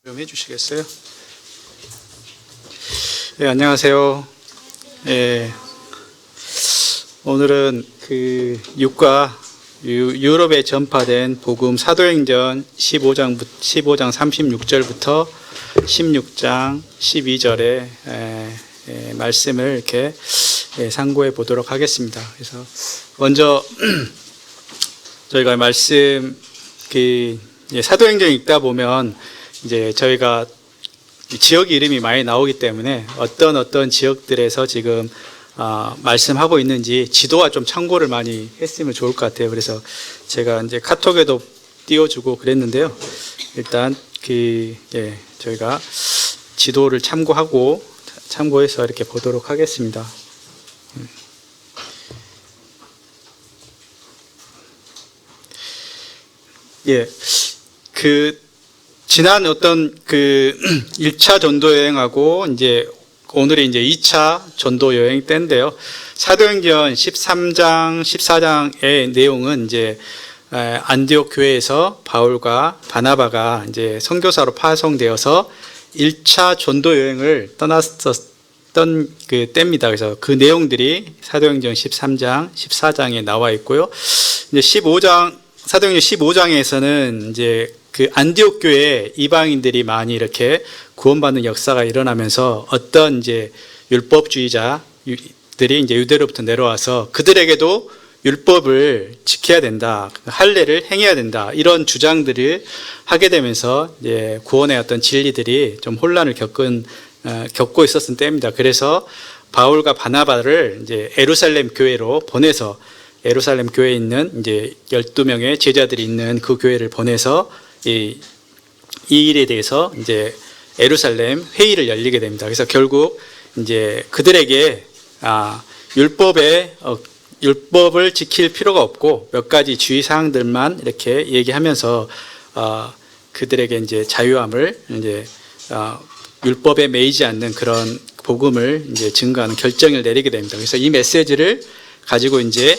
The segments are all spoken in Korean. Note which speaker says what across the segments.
Speaker 1: 좀 해주시겠어요? 네, 안녕하세요. 예, 오늘은 그 육과 유럽에 전파된 복음 사도행전 15장 36절부터 16장 12절의 말씀을 이렇게 상고해 보도록 하겠습니다. 그래서 먼저 저희가 말씀 사도행전 읽다 보면 이제 저희가 지역 이름이 많이 나오기 때문에 어떤 지역들에서 지금 말씀하고 있는지 지도와 좀 참고를 많이 했으면 좋을 것 같아요. 그래서 제가 이제 카톡에도 띄워주고 그랬는데요. 일단 저희가 지도를 참고해서 이렇게 보도록 하겠습니다. 지난 1차 전도 여행하고 이제 오늘이 이제 2차 전도 여행 때인데요. 사도행전 13장, 14장의 내용은 이제 안디옥 교회에서 바울과 바나바가 이제 선교사로 파송되어서 1차 전도 여행을 떠났었던 그 때입니다. 그래서 그 내용들이 사도행전 13장, 14장에 나와 있고요. 이제 사도행전 15장에서는 이제 그 안디옥 교회에 이방인들이 많이 이렇게 구원받는 역사가 일어나면서 어떤 이제 율법주의자들이 이제 유대로부터 내려와서 그들에게도 율법을 지켜야 된다, 할례를 행해야 된다, 이런 주장들을 하게 되면서 이제 구원의 어떤 진리들이 좀 혼란을 겪고 있었던 때입니다. 그래서 바울과 바나바를 이제 예루살렘 교회로 보내서 예루살렘 교회에 있는 이제 12명의 제자들이 있는 그 교회를 보내서 이 일에 대해서 이제 예루살렘 회의를 열리게 됩니다. 그래서 결국 이제 그들에게 율법을 지킬 필요가 없고 몇 가지 주의 사항들만 이렇게 얘기하면서 그들에게 이제 자유함을 이제 율법에 매이지 않는 그런 복음을 이제 증거하는 결정을 내리게 됩니다. 그래서 이 메시지를 가지고 이제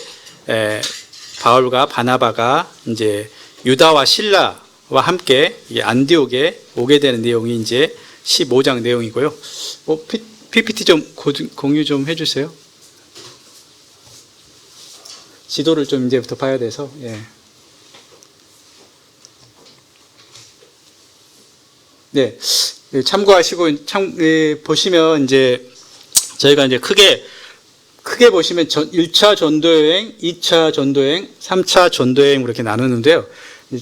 Speaker 1: 바울과 바나바가 이제 유다와 실라와 함께 안디옥에 오게 되는 내용이 이제 15장 내용이고요. PPT 좀 공유 좀 해주세요. 지도를 좀 이제부터 봐야 돼서. 네, 참고하시고 보시면 이제 저희가 이제 크게 보시면 1차 전도여행, 2차 전도여행, 3차 전도여행 이렇게 나누는데요.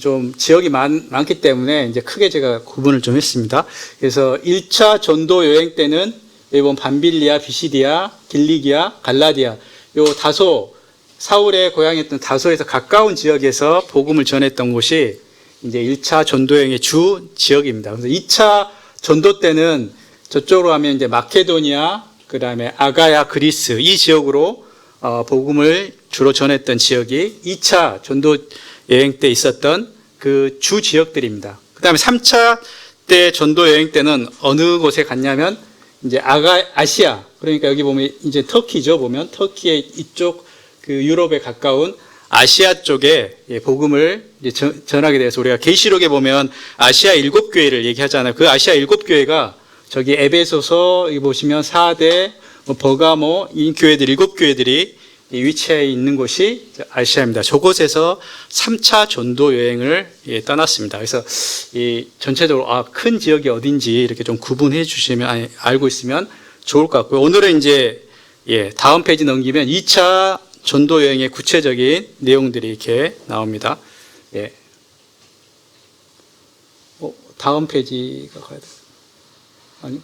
Speaker 1: 좀 지역이 많기 때문에 이제 크게 제가 구분을 좀 했습니다. 그래서 1차 전도여행 때는 이번 밤빌리아, 비시디아, 길리기아, 갈라디아, 요 다소 사울의 고향이었던 다소에서 가까운 지역에서 복음을 전했던 곳이 이제 1차 전도여행의 주 지역입니다. 그래서 2차 전도 때는 저쪽으로 가면 이제 마케도니아, 그 다음에 아가야, 그리스 이 지역으로 복음을 주로 전했던 지역이 2차 전도 여행 때 있었던 그 주 지역들입니다. 그 다음에 3차 때 전도 여행 때는 어느 곳에 갔냐면 이제 아시아, 그러니까 여기 보면 이제 터키죠. 보면 터키의 이쪽 그 유럽에 가까운 아시아 쪽에 복음을 이제 전하게 돼서 우리가 계시록에 보면 아시아 7교회를 얘기하잖아요. 그 아시아 7교회가 저기 에베소서 여기 보시면 사대, 버가모 이 교회들 7교회들이 위치해 있는 곳이 아시아입니다. 저곳에서 3차 전도 여행을 떠났습니다. 그래서 이 전체적으로 큰 지역이 어딘지 이렇게 좀 구분해 주시면 알고 있으면 좋을 것 같고요. 오늘은 이제 다음 페이지 넘기면 2차 전도 여행의 구체적인 내용들이 이렇게 나옵니다. 다음 페이지가 가야 돼요. 아니?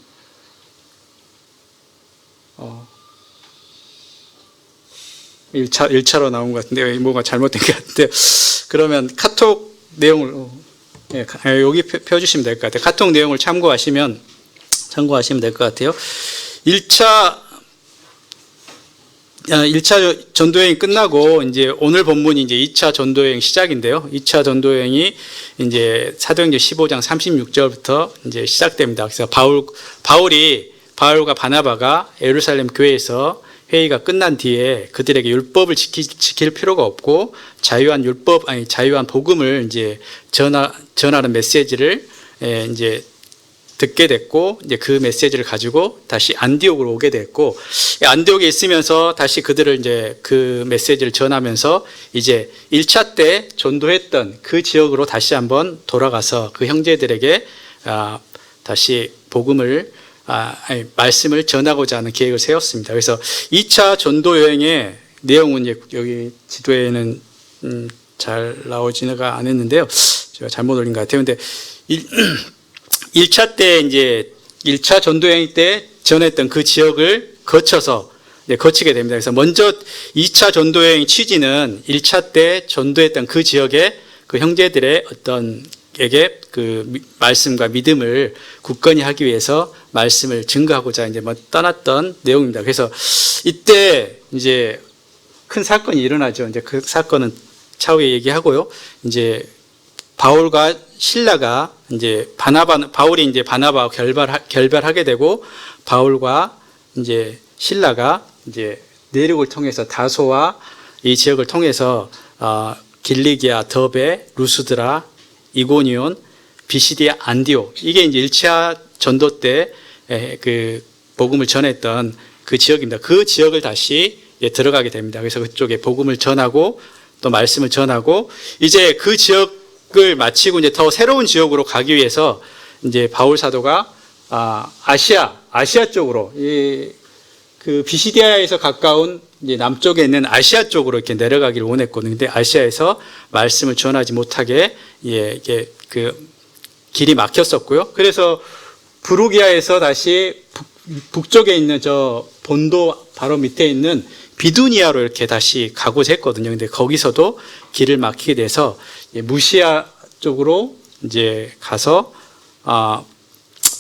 Speaker 1: 1차로 나온 것 같은데, 뭐가 잘못된 것 같은데, 그러면 카톡 내용을, 여기 펴주시면 될 것 같아요. 카톡 내용을 참고하시면 될 것 같아요. 1차 전도여행이 끝나고, 이제 오늘 본문이 이제 2차 전도여행 시작인데요. 2차 전도여행이 이제 사도행전 15장 36절부터 이제 시작됩니다. 그래서 바울이 바울과 바나바가 예루살렘 교회에서 회의가 끝난 뒤에 그들에게 율법을 지킬 필요가 없고 자유한 복음을 이제 전하는 메시지를 이제 듣게 됐고, 이제 그 메시지를 가지고 다시 안디옥으로 오게 됐고, 안디옥에 있으면서 다시 그들을 이제 그 메시지를 전하면서 이제 1차 때 전도했던 그 지역으로 다시 한번 돌아가서 그 형제들에게 다시 복음을 말씀을 전하고자 하는 계획을 세웠습니다. 그래서 2차 전도 여행의 내용은 여기 지도에는 잘 나오지가 않았는데요. 제가 잘못 올린 것 같아요. 근데 1차 때 이제 1차 전도 여행 때 전했던 그 지역을 거쳐서 거치게 됩니다. 그래서 먼저 2차 전도 여행 취지는 1차 때 전도했던 그 지역의 그 형제들의 에게 그 말씀과 믿음을 굳건히 하기 위해서 말씀을 증거하고자 이제 떠났던 내용입니다. 그래서 이때 이제 큰 사건이 일어나죠. 이제 그 사건은 차후에 얘기하고요. 이제 바울과 실라가 이제 바울이 이제 바나바와 결별하게 되고, 바울과 이제 실라가 이제 내륙을 통해서 다소와 이 지역을 통해서 길리기아, 더베, 루스드라, 이고니온, 비시디아, 안디옥, 이게 이제 1차 전도 때 그 복음을 전했던 그 지역입니다. 그 지역을 다시 들어가게 됩니다. 그래서 그쪽에 복음을 전하고 또 말씀을 전하고, 이제 그 지역을 마치고 이제 더 새로운 지역으로 가기 위해서 이제 바울 사도가 아시아 쪽으로, 그 비시디아에서 가까운 이제 남쪽에 있는 아시아 쪽으로 이렇게 내려가기를 원했거든요. 근데 아시아에서 말씀을 전하지 못하게 이게 그 길이 막혔었고요. 그래서 부르기아에서 다시 북쪽에 있는 저 본도 바로 밑에 있는 비두니아로 이렇게 다시 가고자 했거든요. 근데 거기서도 길을 막히게 돼서 무시아 쪽으로 이제 가서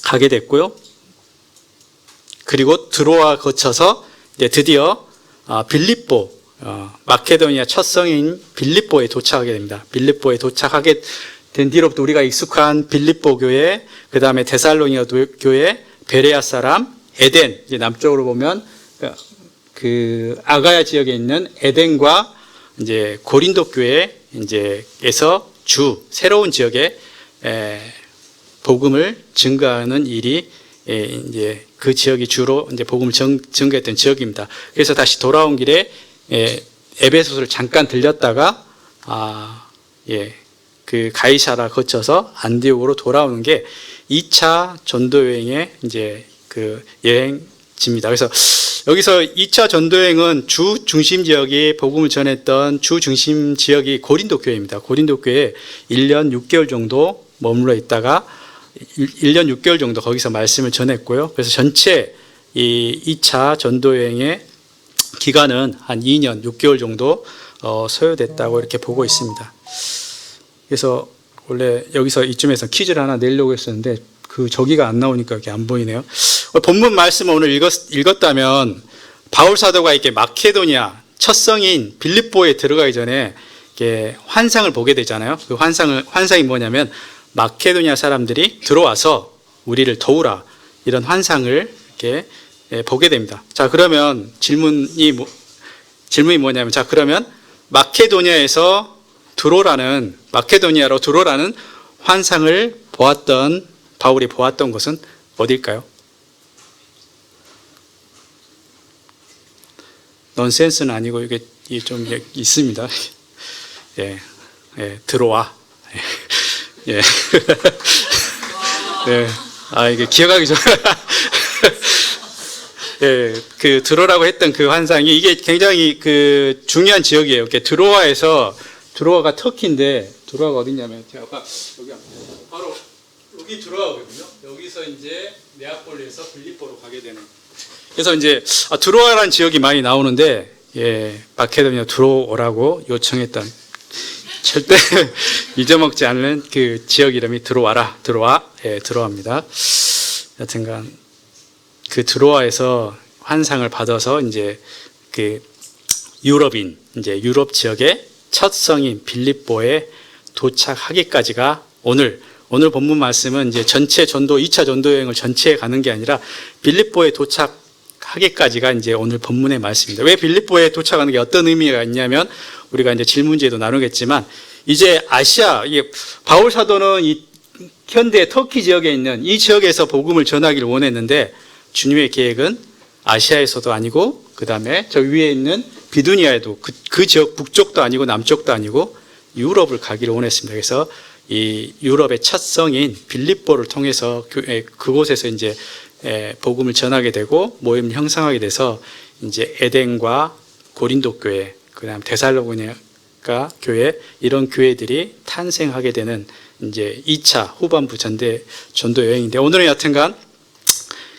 Speaker 1: 가게 됐고요. 그리고 드로아 거쳐서 이제 드디어 빌립보, 마케도니아 첫 성인 빌립보에 도착하게 됩니다. 빌립보에 도착하게 된 뒤로부터 우리가 익숙한 빌립보 교회, 그 다음에 데살로니가 교회, 베레아 사람, 에덴, 이제 남쪽으로 보면 그 아가야 지역에 있는 에덴과 이제 고린도 교회 이제에서 새로운 지역에 복음을 증거하는 일이 이제 그 지역이 주로 이제 복음을 증거했던 지역입니다. 그래서 다시 돌아온 길에 에베소를 잠깐 들렸다가 그 가이사라 거쳐서 안디옥으로 돌아오는 게 2차 전도 여행의 이제 그 여행지입니다. 그래서 여기서 2차 전도 여행은 주 중심 지역이 복음을 전했던 주 중심 지역이 고린도 교회입니다. 고린도 교회에 1년 6개월 정도 머물러 있다가 1년 6개월 정도 거기서 말씀을 전했고요. 그래서 전체 이 2차 전도 여행의 기간은 한 2년 6개월 정도 소요됐다고 이렇게 보고 있습니다. 그래서 원래 여기서 이쯤에서 퀴즈를 하나 내려고 했었는데 그 저기가 안 나오니까 이렇게 안 보이네요. 본문 말씀을 오늘 읽었다면 바울 사도가 이렇게 마케도니아 첫 성인 빌립보에 들어가기 전에 이렇게 환상을 보게 되잖아요. 그 환상이 뭐냐면 마케도니아 사람들이 들어와서 우리를 도우라, 이런 환상을 이렇게 보게 됩니다. 자, 그러면 질문이 뭐냐면, 자, 그러면 마케도니아로 들어오라는 환상을 바울이 보았던 곳은 어딜까요? 넌센스는 아니고 이게 좀 있습니다. 들어와. 예. 네. 이게 기억하기 좀. 그 드로라고 했던 그 환상이 이게 굉장히 그 중요한 지역이에요. 드로아가 터키인데, 드로아가 어디냐면, 제가 아까 여기 바로 여기 드로아거든요. 여기서 이제 네아폴리에서 빌립보로 가게 되는. 그래서 이제 드로아라는 지역이 많이 나오는데, 마케도니아 들어오라고 요청했던, 절대 잊어먹지 않는 그 지역 이름이 드로아, 드로아입니다. 여튼간 그 드로아에서 환상을 받아서 이제 그 유럽 지역의 첫 성인 빌립보에 도착하기까지가 오늘 본문 말씀은 이제 전체 2차 전도 여행을 전체에 가는 게 아니라 빌립보에 도착하기까지가 이제 오늘 본문의 말씀입니다. 왜 빌립보에 도착하는 게 어떤 의미가 있냐면, 우리가 이제 질문지에도 나누겠지만, 이제 바울 사도는 현대 터키 지역에 있는 이 지역에서 복음을 전하기를 원했는데 주님의 계획은 아시아에서도 아니고 그 다음에 저 위에 있는 비두니아에도 그 지역 북쪽도 아니고 남쪽도 아니고 유럽을 가기를 원했습니다. 그래서 이 유럽의 첫 성인 빌립보를 통해서 그곳에서 이제 복음을 전하게 되고 모임을 형성하게 돼서 이제 에덴과 고린도 교회, 그다음 데살로니가 교회 이런 교회들이 탄생하게 되는 이제 2차 후반부 전도 여행인데 오늘은 여튼간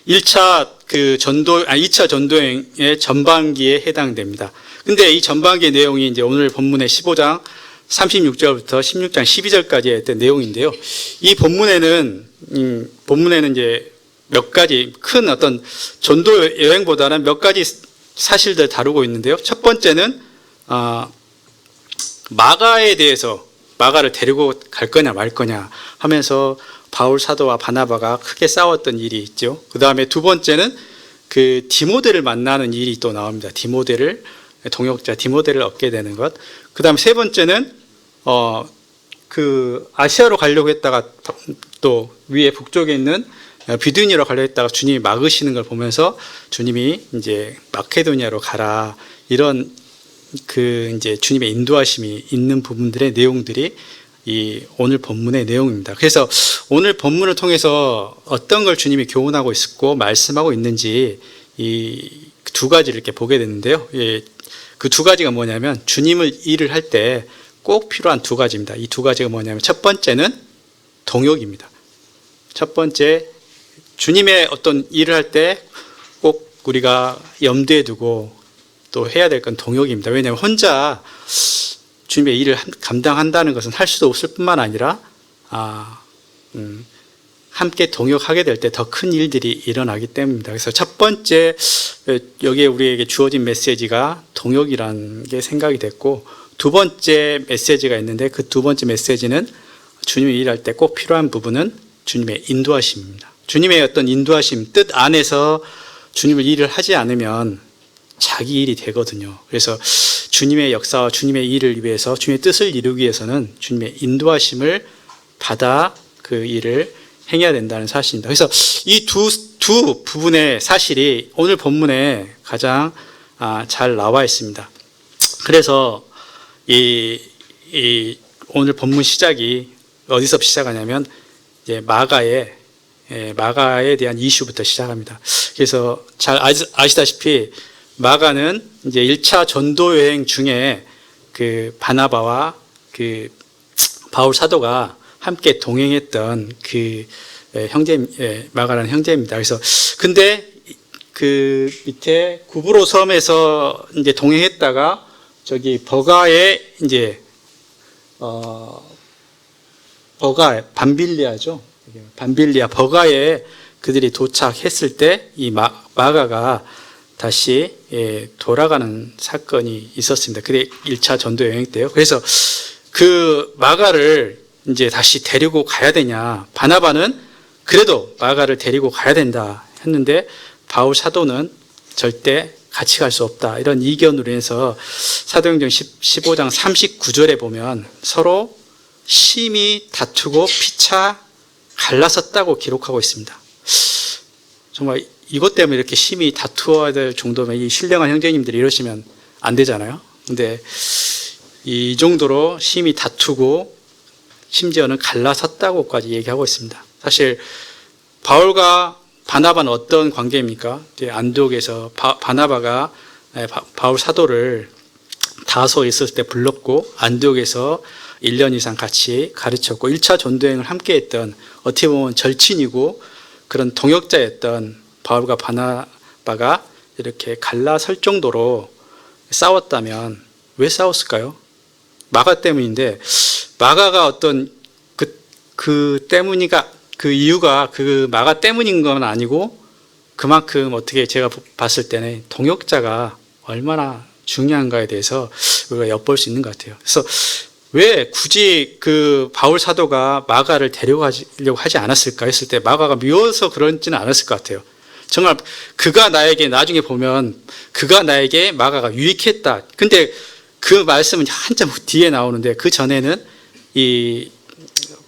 Speaker 1: 2차 전도여행의 전반기에 해당됩니다. 근데 이 전반기의 내용이 이제 오늘 본문의 15장 36절부터 16장 12절까지의 어떤 내용인데요. 이 본문에는 이제 몇 가지 큰 어떤 전도 여행보다는 몇 가지 사실들 다루고 있는데요. 첫 번째는 마가에 대해서 마가를 데리고 갈 거냐 말 거냐 하면서 바울 사도와 바나바가 크게 싸웠던 일이 있죠. 그 다음에 두 번째는 그 디모데를 만나는 일이 또 나옵니다. 동역자 디모데를 얻게 되는 것. 그 다음에 세 번째는 그 아시아로 가려고 했다가 또 위에 북쪽에 있는 비두니아로 가려고 했다가 주님이 막으시는 걸 보면서 주님이 이제 마케도니아로 가라 이런 그 이제 주님의 인도하심이 있는 부분들의 내용들이 이 오늘 본문의 내용입니다. 그래서 오늘 본문을 통해서 어떤 걸 주님이 교훈하고 있었고 말씀하고 있는지 이 두 가지를 이렇게 보게 되는데요. 그 두 가지가 뭐냐면 주님을 일을 할 때 꼭 필요한 두 가지입니다. 이 두 가지가 뭐냐면 첫 번째는 동역입니다. 첫 번째 주님의 어떤 일을 할 때 꼭 우리가 염두에 두고 또 해야 될 건 동역입니다. 왜냐하면 혼자 주님의 일을 감당한다는 것은 할 수도 없을 뿐만 아니라 함께 동역하게 될 때 더 큰 일들이 일어나기 때문입니다. 그래서 첫 번째 여기에 우리에게 주어진 메시지가 동역이라는 게 생각이 됐고 두 번째 메시지가 있는데 그 두 번째 메시지는 주님이 일할 때 꼭 필요한 부분은 주님의 인도하심입니다. 주님의 어떤 인도하심, 뜻 안에서 주님을 일을 하지 않으면 자기 일이 되거든요. 그래서 주님의 역사와 주님의 일을 위해서 주님의 뜻을 이루기 위해서는 주님의 인도하심을 받아 그 일을 행해야 된다는 사실입니다. 그래서 이 두 부분의 사실이 오늘 본문에 가장 잘 나와 있습니다. 그래서 이 오늘 본문 시작이 어디서 시작하냐면 이제 마가에 대한 이슈부터 시작합니다. 그래서 잘 아시다시피 마가는 이제 1차 전도 여행 중에 그 바나바와 그 바울 사도가 함께 동행했던 그 마가라는 형제입니다. 그래서 근데 그 밑에 구브로 섬에서 이제 동행했다가 저기 버가에 이제 밤빌리아 버가에 그들이 도착했을 때 이 마가가 다시 돌아가는 사건이 있었습니다. 그게 1차 전도 여행 때요. 그래서 그 마가를 이제 다시 데리고 가야 되냐. 바나바는 그래도 마가를 데리고 가야 된다 했는데 바울 사도는 절대 같이 갈 수 없다. 이런 이견으로 인해서 사도행전 15장 39절에 보면 서로 심히 다투고 피차 갈라섰다고 기록하고 있습니다. 정말 이것 때문에 이렇게 심히 다투어야 될 정도면 이 신령한 형제님들이 이러시면 안 되잖아요. 근데 이 정도로 심히 다투고 심지어는 갈라섰다고까지 얘기하고 있습니다. 사실 바울과 바나바는 어떤 관계입니까? 안디옥에서 바나바가 바울 사도를 다소에 있을 때 불렀고 안디옥에서 1년 이상 같이 가르쳤고 1차 전도여행을 함께 했던 어떻게 보면 절친이고 그런 동역자였던 바울과 바나바가 이렇게 갈라설 정도로 싸웠다면 왜 싸웠을까요? 마가 때문인데 마가가 어떤 그 이유가 그 마가 때문인 건 아니고 그만큼 어떻게 제가 봤을 때는 동역자가 얼마나 중요한가에 대해서 우리가 엿볼 수 있는 것 같아요. 그래서 왜 굳이 그 바울 사도가 마가를 데려가려고 하지 않았을까 했을 때 마가가 미워서 그런지는 않았을 것 같아요. 정말 그가 나에게 나중에 보면 그가 나에게 마가가 유익했다. 근데 그 말씀은 한참 뒤에 나오는데 그 전에는 이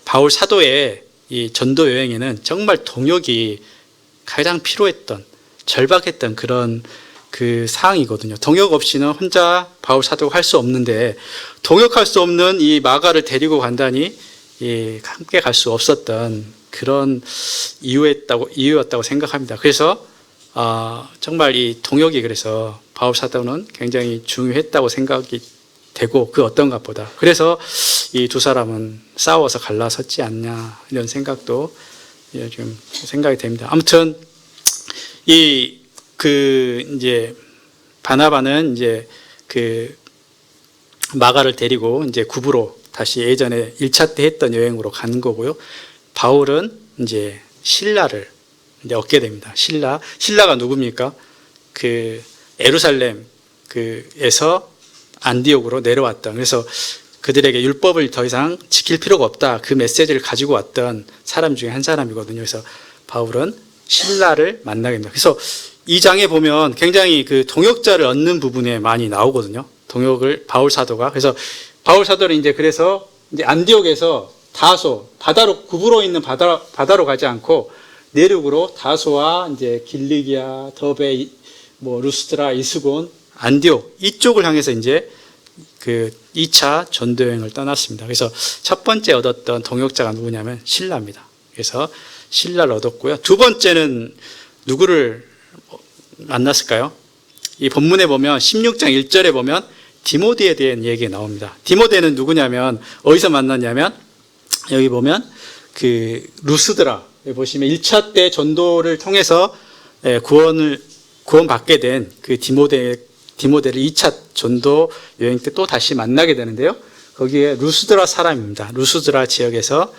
Speaker 1: 바울 사도의 이 전도 여행에는 정말 동역이 가장 필요했던, 절박했던 그런 그 상황이거든요. 동역 없이는 혼자 바울 사도가 할 수 없는데, 동역할 수 없는 이 마가를 데리고 간다니 함께 갈 수 없었던 그런 이유였다고 생각합니다. 그래서 정말 이 동역이 그래서 바울 사도는 굉장히 중요했다고 생각이 되고, 그 어떤 것보다 그래서 이 두 사람은 싸워서 갈라섰지 않냐, 이런 생각도 좀 생각이 됩니다. 아무튼 이제 바나바는 이제 그 마가를 데리고 이제 구부로 다시 예전에 1차 때 했던 여행으로 가는 거고요. 바울은 이제 신라를 이제 얻게 됩니다. 신라가 누굽니까? 그 예루살렘 에서 안디옥으로 내려왔던, 그래서 그들에게 율법을 더 이상 지킬 필요가 없다, 그 메시지를 가지고 왔던 사람 중에 한 사람이거든요. 그래서 바울은 신라를 만나게 됩니다. 그래서 이 장에 보면 굉장히 그 동역자를 얻는 부분에 많이 나오거든요. 동역을 바울 사도가. 그래서 바울 사도는 그래서 안디옥에서 다소, 바다로 구부러 있는 바다로 가지 않고 내륙으로 다소와 이제 길리기아, 더베, 루스드라, 이스곤, 안디옥 이쪽을 향해서 이제 그 2차 전도 여행을 떠났습니다. 그래서 첫 번째 얻었던 동역자가 누구냐면 신라입니다. 그래서 신라를 얻었고요. 두 번째는 누구를 만났을까요? 이 본문에 보면 16장 1절에 보면 디모데에 대한 얘기가 나옵니다. 디모데는 누구냐면 어디서 만났냐면 여기 보면 그 루스드라, 여기 보시면 1차 때 전도를 통해서 구원받게 된 그 디모데를 2차 전도 여행 때 또 다시 만나게 되는데요. 거기에 루스드라 사람입니다. 루스드라 지역에서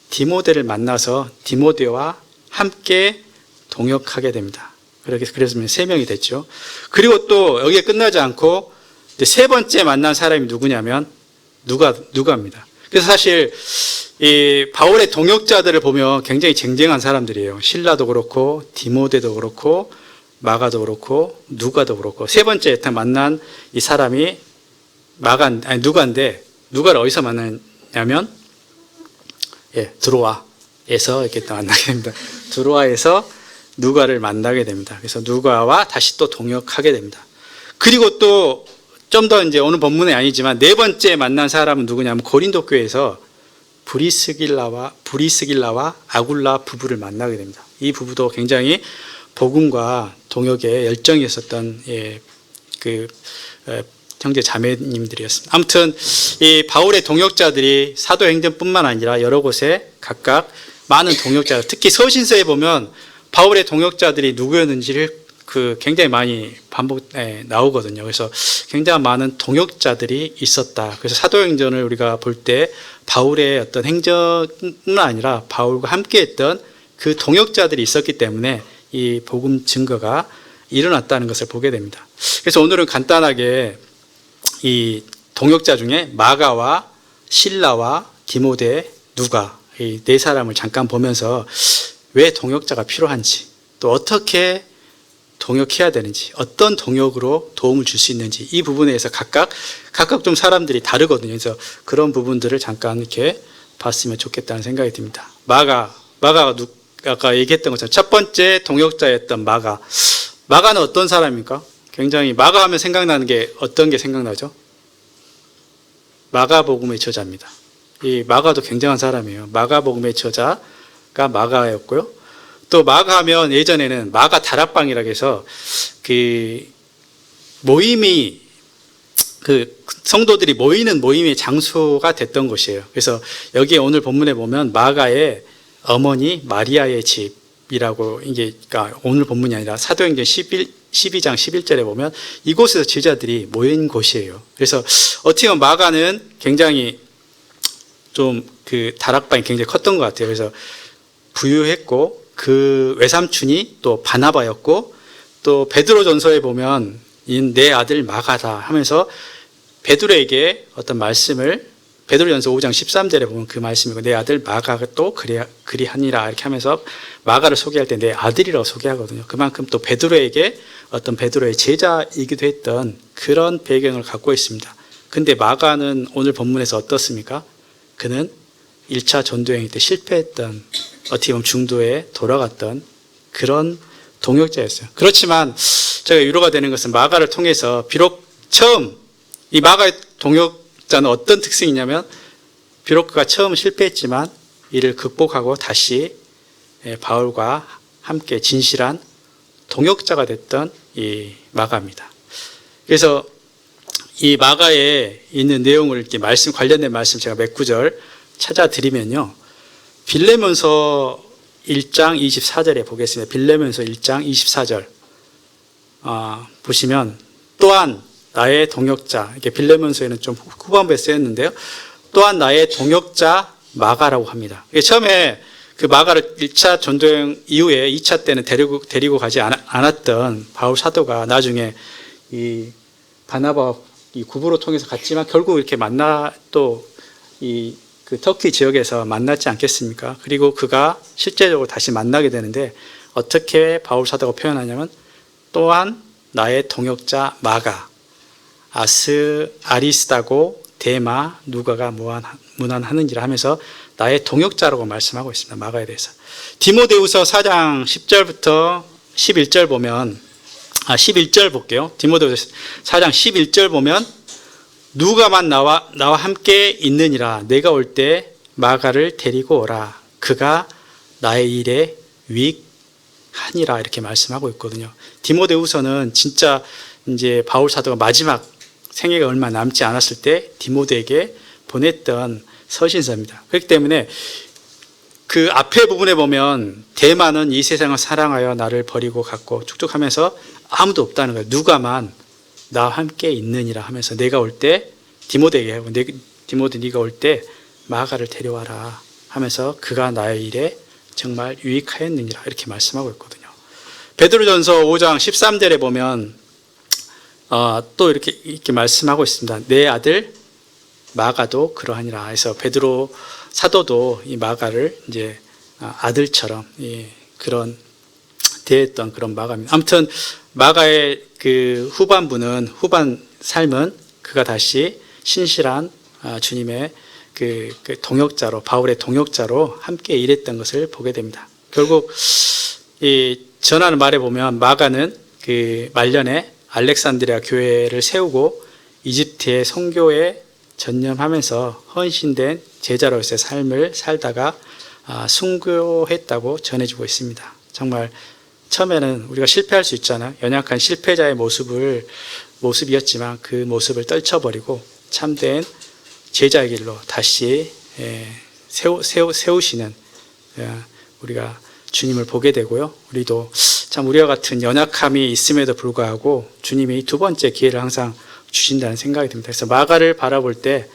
Speaker 1: 디모데를 만나서 디모데와 함께 동역하게 됩니다. 그래서 3명이 됐죠. 그리고 또 여기에 끝나지 않고 이제 세 번째 만난 사람이 누구냐면 누가입니다. 그래서 사실 이 바울의 동역자들을 보면 굉장히 쟁쟁한 사람들이에요. 신라도 그렇고 디모데도 그렇고 마가도 그렇고 누가도 그렇고, 세 번째 만난 이 사람이 누가인데, 누가를 어디서 만났냐면 드로아에서 이렇게 또 만나게 됩니다. 드로아에서 누가를 만나게 됩니다. 그래서 누가와 다시 또 동역하게 됩니다. 그리고 또 좀 더 이제 오늘 본문에 아니지만 네 번째 만난 사람은 누구냐면 고린도 교회에서 브리스길라와 아굴라 부부를 만나게 됩니다. 이 부부도 굉장히 복음과 동역에 열정이 있었던 형제 자매님들이었습니다. 아무튼 이 바울의 동역자들이 사도행전뿐만 아니라 여러 곳에 각각 많은 동역자들, 특히 서신서에 보면 바울의 동역자들이 누구였는지를 굉장히 많이 나오거든요. 그래서 굉장히 많은 동역자들이 있었다. 그래서 사도행전을 우리가 볼 때 바울의 어떤 행전뿐만 아니라 바울과 함께했던 그 동역자들이 있었기 때문에 이 복음 증거가 일어났다는 것을 보게 됩니다. 그래서 오늘은 간단하게 이 동역자 중에 마가와 신라와 디모데, 누가, 이 네 사람을 잠깐 보면서 왜 동역자가 필요한지, 또 어떻게 동역해야 되는지, 어떤 동역으로 도움을 줄 수 있는지, 이 부분에 대해서 각각 좀 사람들이 다르거든요. 그래서 그런 부분들을 잠깐 이렇게 봤으면 좋겠다는 생각이 듭니다. 마가가 아까 얘기했던 것처럼 첫 번째 동역자였던 마가는 어떤 사람입니까? 굉장히 마가 하면 생각나는 게 어떤 게 생각나죠? 마가복음의 저자입니다. 이 마가도 굉장한 사람이에요. 마가복음의 저자가 마가였고요. 또 마가 하면 예전에는 마가 다락방이라고 해서 모임이 성도들이 모이는 모임의 장소가 됐던 곳이에요. 그래서 여기에 오늘 본문에 보면 마가의 어머니 마리아의 집이라고, 그러니까 오늘 본문이 아니라 사도행전 12장 11절에 보면 이곳에서 제자들이 모인 곳이에요. 그래서 어떻게 보면 마가는 굉장히 좀 다락방이 굉장히 컸던 것 같아요. 그래서 부유했고, 그 외삼촌이 또 바나바였고, 또 베드로전서에 보면 내 아들 마가다 하면서 베드로에게 어떤 말씀을, 베드로전서 5장 13절에 보면 그 말씀이고, 내 아들 마가가 또 그리하니라 이렇게 하면서 마가를 소개할 때 내 아들이라고 소개하거든요. 그만큼 또 베드로에게 어떤 베드로의 제자이기도 했던 그런 배경을 갖고 있습니다. 근데 마가는 오늘 본문에서 어떻습니까? 그는 1차 전도여행 때 실패했던, 어떻게 보면 중도에 돌아갔던 그런 동역자였어요. 그렇지만 제가 위로가 되는 것은 마가를 통해서 비록 처음 이 마가의 동역자는 어떤 특징이냐면, 비록 그가 처음 실패했지만 이를 극복하고 다시 바울과 함께 진실한 동역자가 됐던 이 마가입니다. 그래서 이 마가에 있는 내용을 이렇게 관련된 말씀 제가 몇 구절 찾아드리면요. 빌레몬서 1장 24절에 보겠습니다. 빌레몬서 1장 24절. 보시면, 또한 나의 동역자, 이렇게 빌레몬서에는 좀 후반부에 쓰였는데요. 또한 나의 동역자 마가라고 합니다. 처음에 그 마가를 1차 전도여행 이후에 2차 때는 데리고 가지 않았던 바울 사도가 나중에 이 바나바와 이 구부로 통해서 갔지만 결국 이렇게 그 터키 지역에서 만났지 않겠습니까? 그리고 그가 실제적으로 다시 만나게 되는데, 어떻게 바울 사도가 표현하냐면, 또한 나의 동역자 마가, 아리스다고 데마 누가가 문안하는지라 하면서 나의 동역자라고 말씀하고 있습니다. 마가에 대해서. 디모데후서 4장 10절부터 11절 보면, 11절 볼게요. 디모데후서 4장 11절 보면, 누가만 나와 함께 있느니라. 내가 올 때 마가를 데리고 오라. 그가 나의 일에 유익하니라. 이렇게 말씀하고 있거든요. 디모데후서는 진짜 이제 바울 사도가 마지막 생애가 얼마 남지 않았을 때 디모데에게 보냈던 서신서입니다. 그렇기 때문에 그 앞에 부분에 보면, 대마는 이 세상을 사랑하여 나를 버리고 갔고 쭉쭉하면서 아무도 없다는 거예요. 누가만 나와 함께 있느니라 하면서, 내가 올 때 디모데에게 하고, 디모데 네가 올 때 마가를 데려와라 하면서 그가 나의 일에 정말 유익하였느니라 이렇게 말씀하고 있거든요. 베드로전서 5장 13절에 보면 또 이렇게 말씀하고 있습니다. 내 아들 마가도 그러하니라. 해서 베드로 사도도 이 마가를 이제 아들처럼 그런 대했던 그런 마가입니다. 아무튼 마가의 그 후반 삶은 그가 다시 신실한 주님의 그 동역자로, 바울의 동역자로 함께 일했던 것을 보게 됩니다. 결국 이 전하는 말에 보면, 마가는 그 말년에 알렉산드리아 교회를 세우고 이집트의 선교에 전념하면서 헌신된 제자로서의 삶을 살다가 순교했다고 전해지고 있습니다. 정말 처음에는 우리가 실패할 수 있잖아요. 연약한 실패자의 모습이었지만 그 모습을 떨쳐버리고 참된 제자의 길로 다시 세우시는 우리가 주님을 보게 되고요. 우리도 참 우리와 같은 연약함이 있음에도 불구하고 주님이 두 번째 기회를 항상 주신다는 생각이 듭니다. 그래서 마가를 바라볼 때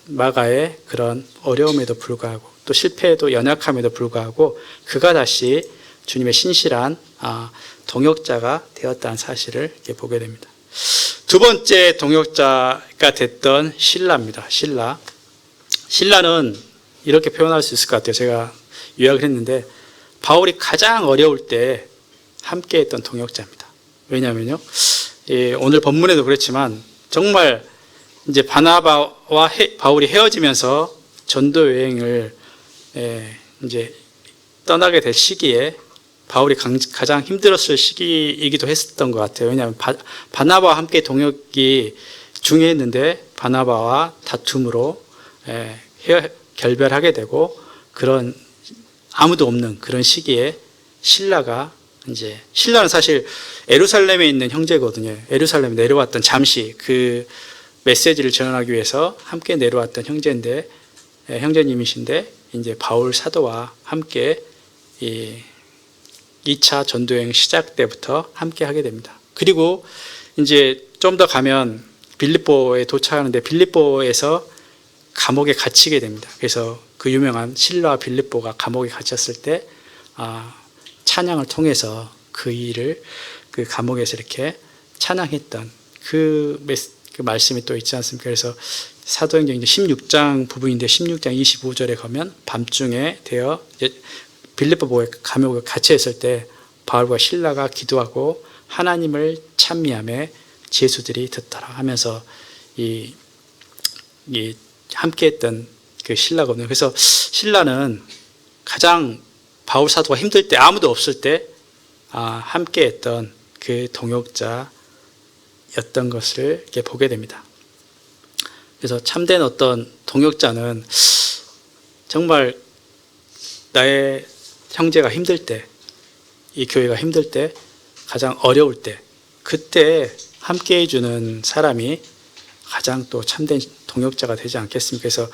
Speaker 1: 마가의 그런 어려움에도 불구하고 또 실패에도 연약함에도 불구하고 그가 다시 주님의 신실한 동역자가 되었다는 사실을 이렇게 보게 됩니다. 두 번째 동역자가 됐던 실라입니다. 실라는 이렇게 표현할 수 있을 것 같아요. 제가 요약을 했는데, 바울이 가장 어려울 때 함께했던 동역자입니다. 왜냐하면요, 오늘 본문에도 그렇지만 정말 이제 바나바와 바울이 헤어지면서 전도 여행을 이제 떠나게 될 시기에 바울이 가장 힘들었을 시기이기도 했었던 것 같아요. 왜냐하면 바나바와 함께 동역이 중요했는데 바나바와 다툼으로 결별하게 되고, 그런 아무도 없는 그런 시기에 신라는 사실 예루살렘에 있는 형제거든요. 예루살렘에 내려왔던, 잠시 그 메시지를 전하기 위해서 함께 내려왔던 형제님이신데, 이제 바울 사도와 함께 2차 전도여행 시작 때부터 함께 하게 됩니다. 그리고 이제 좀 더 가면 빌립보에 도착하는데, 빌립보에서 감옥에 갇히게 됩니다. 그래서 그 유명한 실라와 빌립보가 감옥에 갇혔을 때 찬양을 통해서 그 감옥에서 이렇게 찬양했던 그 말씀이 또 있지 않습니까? 그래서 사도행전 16장 부분인데 16장 25절에 가면, 밤중에 되어 빌립보 감옥에 갇혀 있을 때 바울과 실라가 기도하고 하나님을 찬미하며 제수들이 듣더라 하면서 이 함께했던 그 신라거든요. 그래서 신라는 가장 바울 사도가 힘들 때, 아무도 없을 때 함께 했던 그 동역자였던 것을 이렇게 보게 됩니다. 그래서 참된 어떤 동역자는 정말 나의 형제가 힘들 때, 이 교회가 힘들 때, 가장 어려울 때, 그때 함께 해주는 사람이 가장 또 참된 동역자가 되지 않겠습니까? 그래서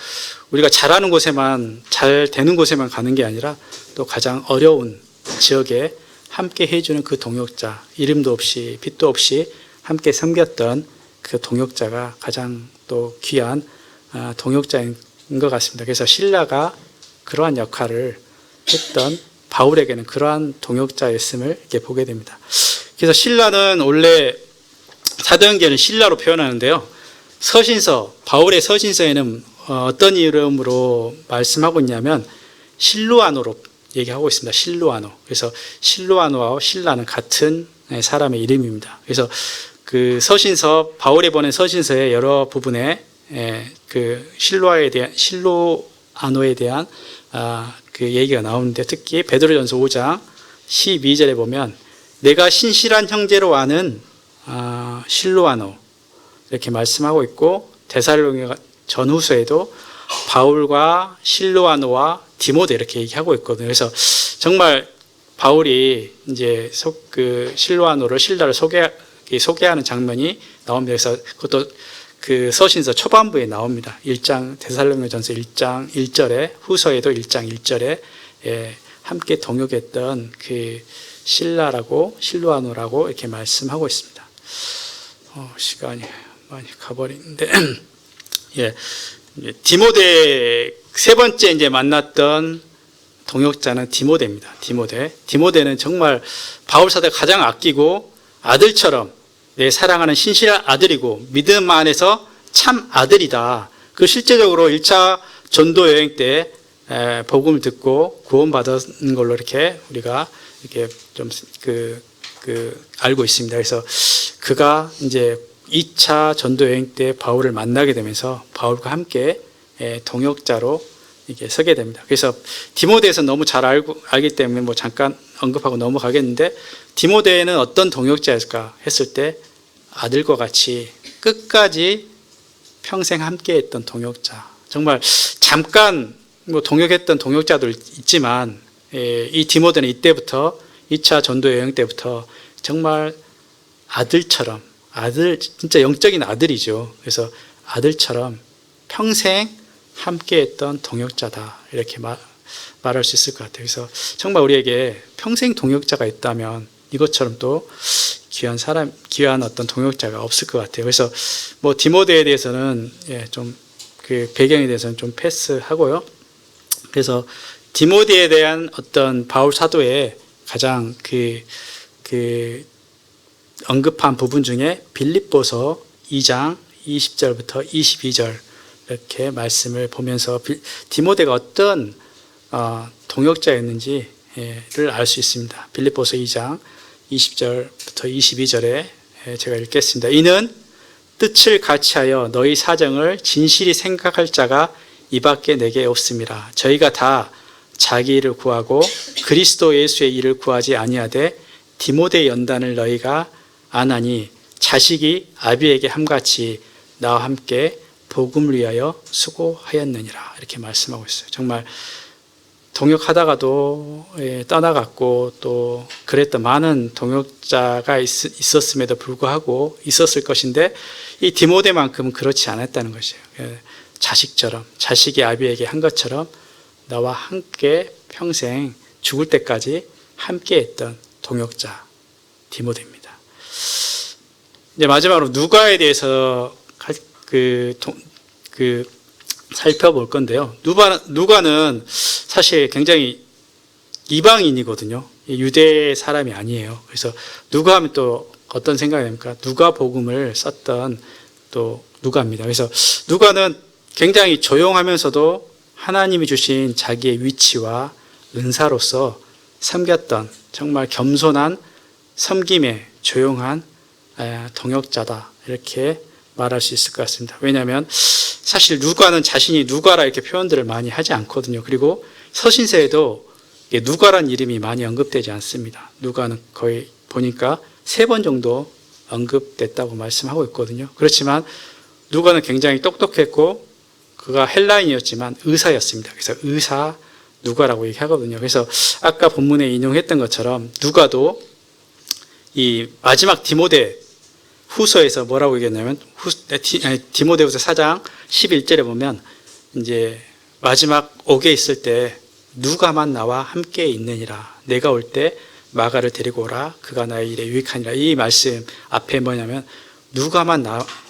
Speaker 1: 우리가 잘하는 곳에만, 잘 되는 곳에만 가는 게 아니라 또 가장 어려운 지역에 함께 해주는 그 동역자, 이름도 없이 빛도 없이 함께 섬겼던 그 동역자가 가장 또 귀한 동역자인 것 같습니다. 그래서 신라가 그러한 역할을 했던 바울에게는 그러한 동역자였음을 이렇게 보게 됩니다. 그래서 신라는 원래 사도행전은 신라로 표현하는데요. 서신서, 바울의 서신서에는 어떤 이름으로 말씀하고 있냐면 실루아노로 얘기하고 있습니다. 실루아노. 그래서 실루아노와 신라는 같은 사람의 이름입니다. 그래서 그 서신서, 바울이 보낸 서신서의 여러 부분에 그 실루아노에 대한 그 얘기가 나오는데, 특히 베드로전서 5장 12절에 보면 내가 신실한 형제로 아는 실루아노 이렇게 말씀하고 있고, 데살로니가 전후서에도 바울과 실루아노와 디모데 이렇게 얘기하고 있거든요. 그래서 정말 바울이 이제 그 실루아노를, 신라를 소개하는 장면이 나옵니다. 그래서 그것도 그 서신서 초반부에 나옵니다. 1장, 데살로니가전서 1장 1절에, 후서에도 1장 1절에 함께 동역했던 그 실루아노라고 이렇게 말씀하고 있습니다. 시간이 많이 가버리는데, 디모데, 세 번째 이제 만났던 동역자는 디모데입니다. 디모데는 정말 바울 사도가 가장 아끼고 아들처럼 내 사랑하는 신실한 아들이고 믿음 안에서 참 아들이다. 그 실제적으로 1차 전도 여행 때 복음을 듣고 구원받은 걸로 이렇게 우리가 이렇게 좀 알고 있습니다. 그래서 그가 이제 2차 전도 여행 때 바울을 만나게 되면서 바울과 함께 동역자로 이렇게 서게 됩니다. 그래서 디모데에서 너무 잘 알기 때문에 뭐 잠깐 언급하고 넘어가겠는데, 디모데는 어떤 동역자였을까 했을 때 아들과 같이 끝까지 평생 함께 했던 동역자. 정말 잠깐 뭐 동역했던 동역자들 있지만, 이 디모데는 이때부터 2차 전도 여행 때부터 정말 아들처럼, 진짜 영적인 아들이죠. 그래서 아들처럼 평생 함께 했던 동역자다. 이렇게 말할 수 있을 것 같아요. 그래서 정말 우리에게 평생 동역자가 있다면 이것처럼 또 귀한 어떤 동역자가 없을 것 같아요. 그래서 뭐 디모데에 대해서는 좀 그 배경에 대해서는 좀 패스하고요. 그래서 디모데에 대한 어떤 바울 사도의 가장 그 언급한 부분 중에 빌립보서 2장 20절부터 22절 이렇게 말씀을 보면서 디모데가 어떤 동역자였는지를 알 수 있습니다. 빌립보서 2장 20절부터 22절에 제가 읽겠습니다. 이는 뜻을 같이하여 너희 사정을 진실히 생각할 자가 이밖에 내게 없음이라. 저희가 다 자기 일을 구하고 그리스도 예수의 일을 구하지 아니하되 디모데 연단을 너희가 아나니 자식이 아비에게 함같이 나와 함께 복음을 위하여 수고하였느니라. 이렇게 말씀하고 있어요. 정말 동역하다가도 떠나갔고 또 그랬던 많은 동역자가 있었음에도 불구하고 있었을 것인데, 이 디모데만큼은 그렇지 않았다는 것이에요. 자식처럼, 자식이 아비에게 한 것처럼 나와 함께 평생 죽을 때까지 함께 했던 동역자 디모데입니다. 이제 마지막으로 누가에 대해서 살펴볼 건데요. 누가는 사실 굉장히 이방인이거든요. 유대 사람이 아니에요. 그래서 누가 하면 또 어떤 생각이 듭니까? 누가 복음을 썼던 또 누가입니다. 그래서 누가는 굉장히 조용하면서도 하나님이 주신 자기의 위치와 은사로서 섬겼던 정말 겸손한 섬김의 조용한 동역자다. 이렇게 말할 수 있을 것 같습니다. 왜냐하면 사실 누가는 자신이 누가라 이렇게 표현들을 많이 하지 않거든요. 그리고 서신서에도 누가란 이름이 많이 언급되지 않습니다. 누가는 거의 보니까 3번 정도 언급됐다고 말씀하고 있거든요. 그렇지만 누가는 굉장히 똑똑했고 그가 헬라인이었지만 의사였습니다. 그래서 의사 누가라고 얘기하거든요. 그래서 아까 본문에 인용했던 것처럼 누가도 이 마지막 디모데 후서에서 뭐라고 얘기했냐면 디모데후서 4장 11절에 보면 이제 마지막 옥에 있을 때 누가만 나와 함께 있느니라. 내가 올 때 마가를 데리고 오라. 그가 나의 일에 유익하니라. 이 말씀 앞에 뭐냐면 누가만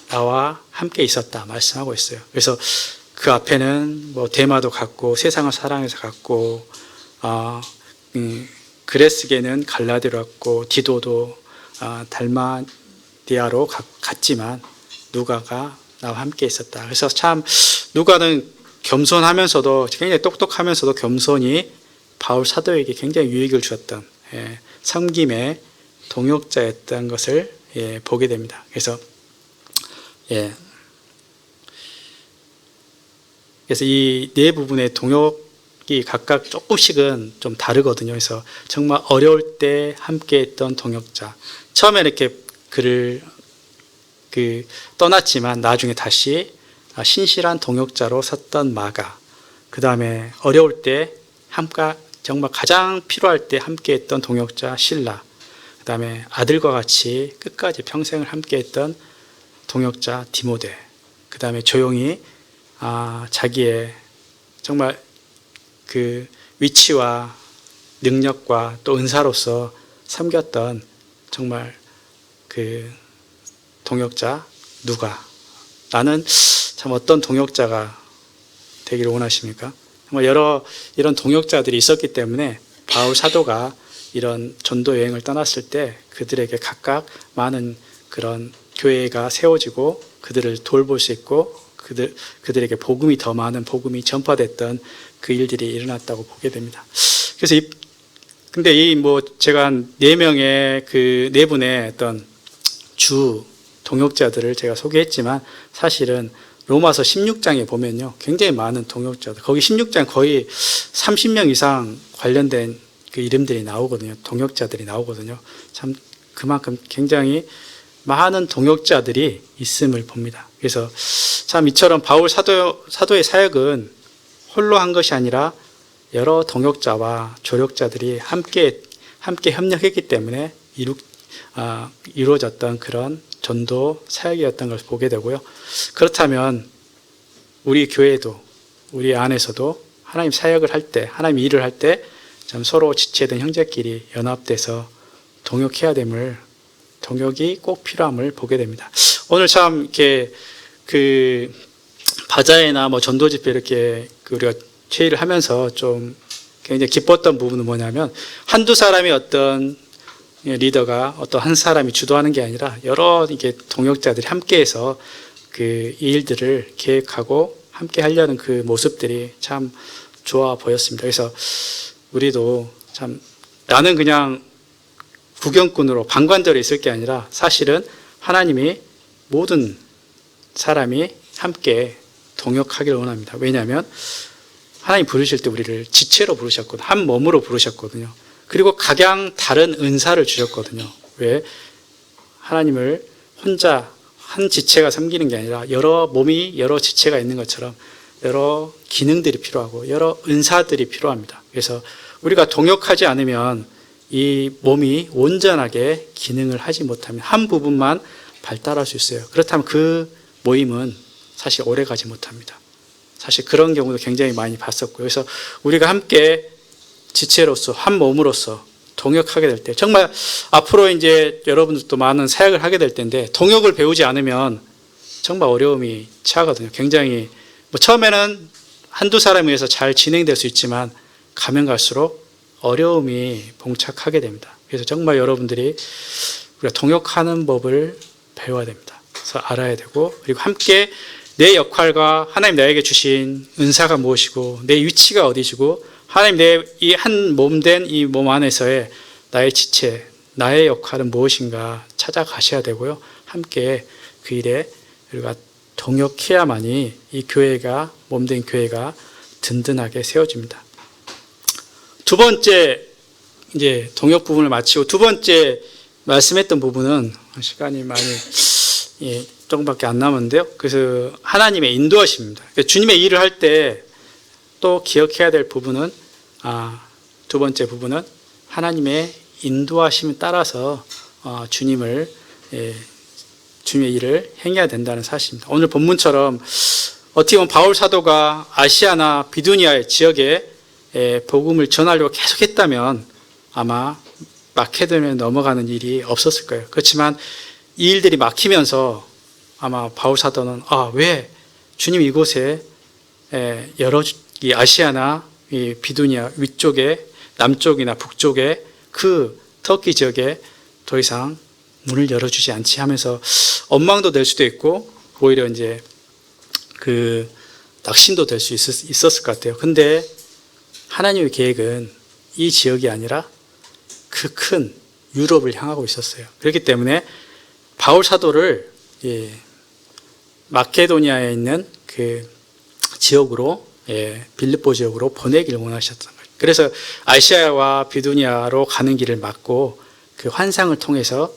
Speaker 1: 나와 함께 있었다 말씀하고 있어요. 그래서 그 앞에는 뭐 데마도 갔고 세상을 사랑해서 갔고 그레스게는 갈라디로 갔고 디도도 달마디아로 갔지만 누가가 나와 함께 있었다. 그래서 참 누가는 겸손하면서도 굉장히 똑똑하면서도 겸손히 바울 사도에게 굉장히 유익을 주었던 섬김의 동역자였던 것을 보게 됩니다. 그래서 이 네 부분의 동역이 각각 조금씩은 좀 다르거든요. 그래서 정말 어려울 때 함께했던 동역자, 처음에 이렇게 그를 떠났지만 나중에 다시 신실한 동역자로 섰던 마가, 그 다음에 어려울 때 정말 가장 필요할 때 함께했던 동역자 실라, 그 다음에 아들과 같이 끝까지 평생을 함께했던 동역자 디모데, 그 다음에 조용히 자기의 정말 그 위치와 능력과 또 은사로서 섬겼던 정말 그 동역자 누가. 나는 참 어떤 동역자가 되기를 원하십니까? 정말 여러 이런 동역자들이 있었기 때문에 바울 사도가 이런 전도 여행을 떠났을 때 그들에게 각각 많은 그런 교회가 세워지고 그들을 돌볼 수 있고 그들에게 복음이 더 많은 복음이 전파됐던 그 일들이 일어났다고 보게 됩니다. 그래서 근데 제가 4명의 그 4분의 어떤 주 동역자들을 제가 소개했지만 사실은 로마서 16장에 보면요. 굉장히 많은 동역자들. 거기 16장 거의 30명 이상 관련된 그 이름들이 나오거든요. 동역자들이 나오거든요. 참 그만큼 굉장히 많은 동역자들이 있음을 봅니다. 그래서 참 이처럼 바울 사도의 사역은 홀로 한 것이 아니라 여러 동역자와 조력자들이 함께 협력했기 때문에 이루어졌던 그런 전도 사역이었던 것을 보게 되고요. 그렇다면 우리 교회도 우리 안에서도 하나님 사역을 할 때, 하나님 일을 할 때 참 서로 지체된 형제끼리 연합돼서 동역해야 됨을, 동역이 꼭 필요함을 보게 됩니다. 오늘 참 이렇게 그 바자회나 전도 집회 이렇게 우리가 회의를 하면서 좀 굉장히 기뻤던 부분은 뭐냐면 한두 사람이 어떤 리더가 어떤 한 사람이 주도하는 게 아니라 여러 이게 동역자들이 함께해서 그 일들을 계획하고 함께 하려는 그 모습들이 참 좋아 보였습니다. 그래서 우리도 참 나는 그냥 구경꾼으로 방관자로 있을 게 아니라 사실은 하나님이 모든 사람이 함께 동역하기를 원합니다. 왜냐하면 하나님 부르실 때 우리를 지체로 부르셨거든요. 한 몸으로 부르셨거든요. 그리고 각양 다른 은사를 주셨거든요. 왜? 하나님을 혼자 한 지체가 섬기는 게 아니라 여러 지체가 있는 것처럼 여러 기능들이 필요하고 여러 은사들이 필요합니다. 그래서 우리가 동역하지 않으면 이 몸이 온전하게 기능을 하지 못하면 한 부분만 발달할 수 있어요. 그렇다면 그 모임은 사실 오래 가지 못합니다. 사실 그런 경우도 굉장히 많이 봤었고요. 그래서 우리가 함께 지체로서 한 몸으로서 동역하게 될 때 정말 앞으로 이제 여러분들도 많은 사역을 하게 될 텐데 동역을 배우지 않으면 정말 어려움이 차거든요. 굉장히 처음에는 한두 사람에 의해서 잘 진행될 수 있지만 가면 갈수록 어려움이 봉착하게 됩니다. 그래서 정말 여러분들이 우리가 동역하는 법을 배워야 됩니다. 그래서 알아야 되고 그리고 함께 내 역할과 하나님 나에게 주신 은사가 무엇이고 내 위치가 어디시고 하나님 내 이 한 몸 된 이 몸 안에서의 나의 지체, 나의 역할은 무엇인가 찾아가셔야 되고요. 함께 그 일에 우리가 동역해야만이 이 교회가, 몸된 교회가 든든하게 세워집니다. 두 번째, 이제 동역 부분을 마치고 두 번째 말씀했던 부분은 시간이 많이 조금밖에 안 남았는데요. 그래서 하나님의 인도하심입니다. 주님의 일을 할 때 또 기억해야 될 부분은 두 번째 부분은 하나님의 인도하심에 따라서 주님의 일을 행해야 된다는 사실입니다. 오늘 본문처럼 어떻게 보면 바울 사도가 아시아나 비두니아 지역에 복음을 전하려고 계속했다면 아마 마케도니아에 넘어가는 일이 없었을 거예요. 그렇지만 이 일들이 막히면서 아마 바울 사도는 왜 주님 이곳에 여러 이 아시아나 이 비두니아 위쪽에 남쪽이나 북쪽에 그 터키 지역에 더 이상 문을 열어주지 않지 하면서 원망도 될 수도 있고 오히려 이제 그 낙심도 될 수 있었을 것 같아요. 근데 하나님의 계획은 이 지역이 아니라 그 큰 유럽을 향하고 있었어요. 그렇기 때문에 바울 사도를 마케도니아에 있는 그 지역으로 빌립보 지역으로 보내기를 원하셨던 거예요. 그래서 아시아와 비두니아로 가는 길을 막고 그 환상을 통해서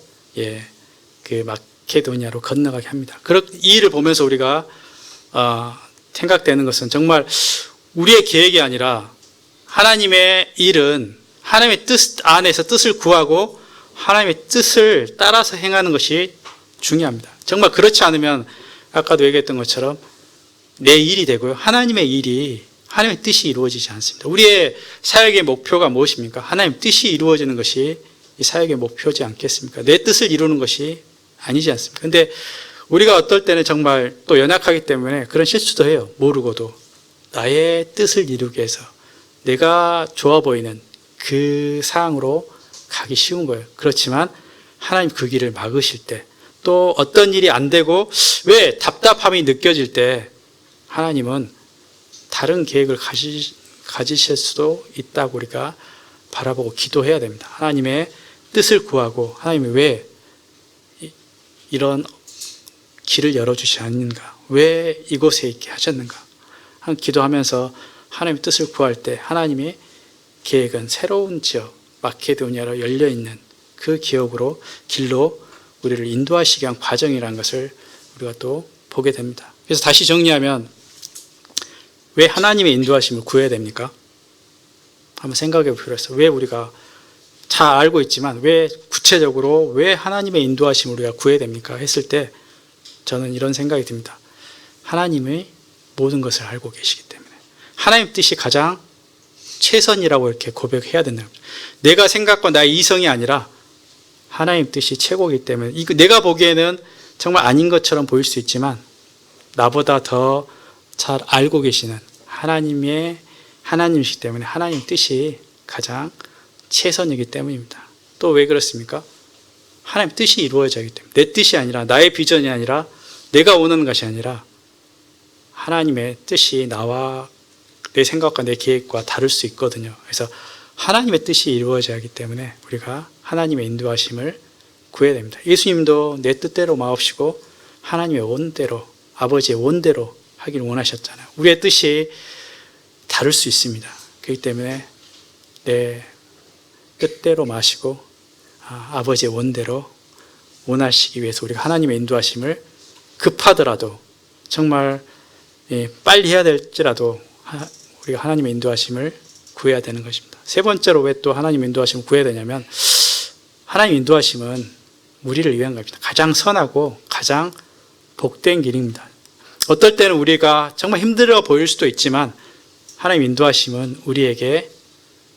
Speaker 1: 그 마케도니아로 건너가게 합니다. 이 일을 보면서 우리가 생각되는 것은 정말 우리의 계획이 아니라 하나님의 일은 하나님의 뜻 안에서 뜻을 구하고 하나님의 뜻을 따라서 행하는 것이 중요합니다. 정말 그렇지 않으면 아까도 얘기했던 것처럼 내 일이 되고요. 하나님의 일이 하나님의 뜻이 이루어지지 않습니다. 우리의 사역의 목표가 무엇입니까? 하나님의 뜻이 이루어지는 것이 이 사역의 목표지 않겠습니까? 내 뜻을 이루는 것이 아니지 않습니까? 근데 우리가 어떨 때는 정말 또 연약하기 때문에 그런 실수도 해요. 모르고도. 나의 뜻을 이루기 위해서 내가 좋아 보이는 그 사항으로 가기 쉬운 거예요. 그렇지만 하나님 그 길을 막으실 때 또 어떤 일이 안 되고 왜 답답함이 느껴질 때 하나님은 다른 계획을 가지실 수도 있다고 우리가 바라보고 기도해야 됩니다. 하나님의 뜻을 구하고 하나님이 왜 이런 길을 열어주지 않는가? 왜 이곳에 있게 하셨는가? 기도하면서 하나님의 뜻을 구할 때 하나님의 계획은 새로운 지역, 마케도니아로 열려있는 그 기억으로 길로 우리를 인도하시기 위한 과정이라는 것을 우리가 또 보게 됩니다. 그래서 다시 정리하면 왜 하나님의 인도하심을 구해야 됩니까? 한번 생각해 볼 필요가 있어요. 왜 우리가 잘 알고 있지만 왜 구체적으로 왜 하나님의 인도하심을 우리가 구해야 됩니까? 했을 때 저는 이런 생각이 듭니다. 하나님의 모든 것을 알고 계시기 때문에 하나님의 뜻이 가장 최선이라고 이렇게 고백해야 된다는 거죠. 내가 생각과 나의 이성이 아니라 하나님 뜻이 최고이기 때문에 내가 보기에는 정말 아닌 것처럼 보일 수 있지만 나보다 더 잘 알고 계시는 하나님이시기 때문에 하나님 뜻이 가장 최선이기 때문입니다. 또 왜 그렇습니까? 하나님 뜻이 이루어져야 하기 때문에 내 뜻이 아니라 나의 비전이 아니라 내가 원하는 것이 아니라 하나님의 뜻이 나와 내 생각과 내 계획과 다를 수 있거든요. 그래서 하나님의 뜻이 이루어져야 하기 때문에 우리가 하나님의 인도하심을 구해야 됩니다. 예수님도 내 뜻대로 마옵시고 하나님의 원대로 아버지의 원대로 하길 원하셨잖아요. 우리의 뜻이 다를 수 있습니다. 그렇기 때문에 내 뜻대로 마시고 아버지의 원대로 원하시기 위해서 우리가 하나님의 인도하심을 급하더라도 정말 빨리 해야 될지라도 우리가 하나님의 인도하심을 구해야 되는 것입니다. 세 번째로 왜 또 하나님의 인도하심을 구해야 되냐면 하나님의 인도하심은 우리를 위한 겁니다. 가장 선하고 가장 복된 길입니다. 어떨 때는 우리가 정말 힘들어 보일 수도 있지만 하나님의 인도하심은 우리에게